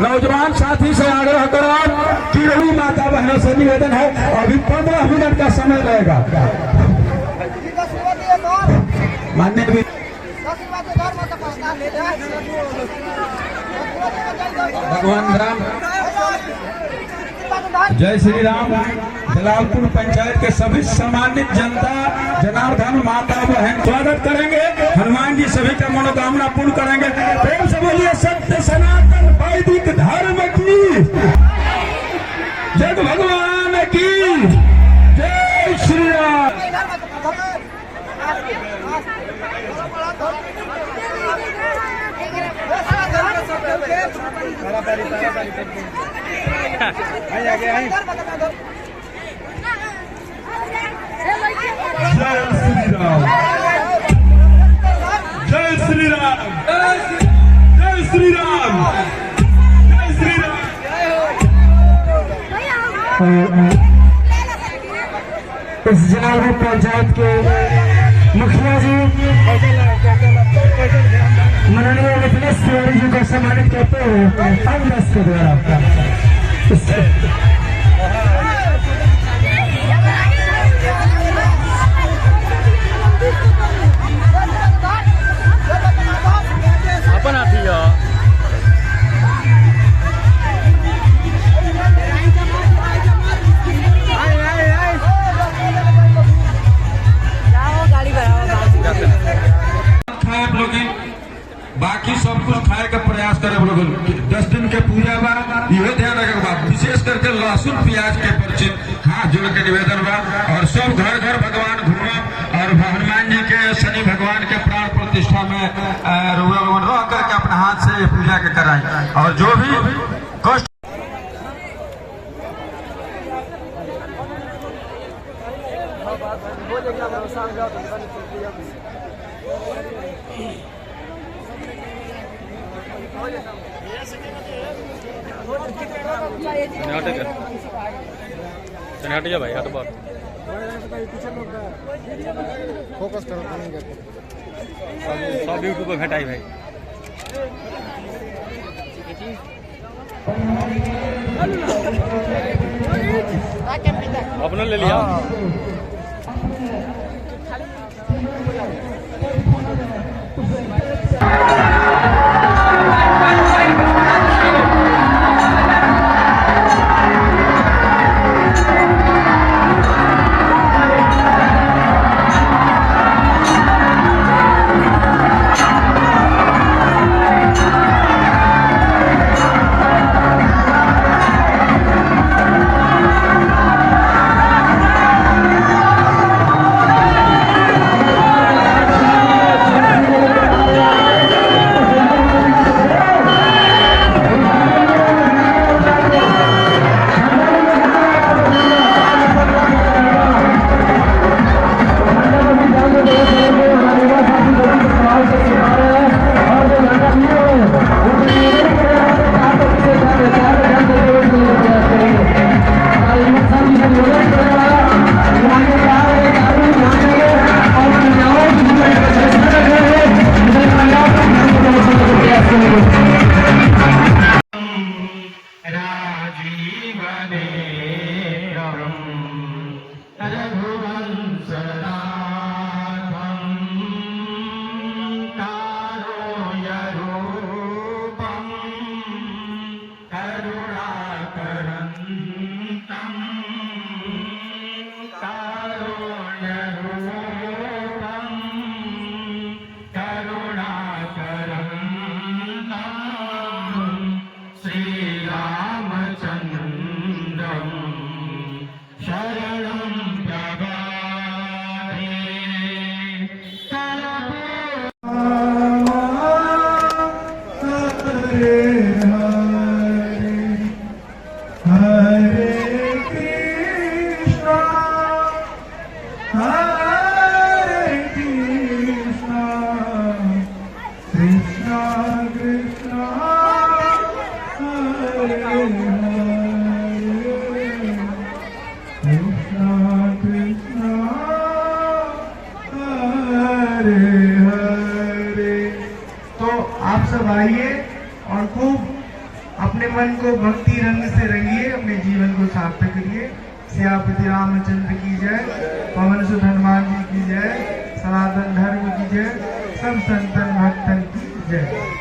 नौजवान साथी से आग्रह करो कि रवि माता बहनों से निवेदन है, अभी 15 मिनट का समय रहेगा। मान्य भी भगवान राम, जय श्री राम। जलालपुर पंचायत के सभी सम्मानित जनता, जनार्दन माता बहन स्वागत करेंगे। हनुमान जी सभी का मनोकामना पूर्ण करेंगे। प्रेम से बोलिए सत्य सनातन वैदिक धर्म की, जग भगवान की जय श्री राम। जय श्री राम, जय श्री राम, जय श्री राम। इस जलालपुर पंचायत के मुखिया जी माननीय मिथिलेश तिवारी जी को सम्मानित करते हुए अंग्रेज के द्वारा अपन आती है। बाकी सब कुछ खाए का प्रयास करे लोग। 10 दिन के पूजा बा, यह ध्यान रखे बा, विशेष करके लहसुन प्याज के परिचित हाथ जोड़ के निवेदन बा। और सब घर घर भगवान घूमा और हनुमान जी के, शनि भगवान के प्राण प्रतिष्ठा में रह करके अपने हाथ से पूजा के कराएं। और जो भी कष्ट हट जा भाई, हट बात फोकस करो। सब यूट्यूब पर घटाई भाई। अपना ले लिया। Krishna अपने मन को भक्ति रंग से रंगिए, अपने जीवन को सार्थक करिए। सियापति रामचंद्र की जय, पवन सुत हनुमान जी की जय, सनातन धर्म की जय, सब संतन भक्तन की जय।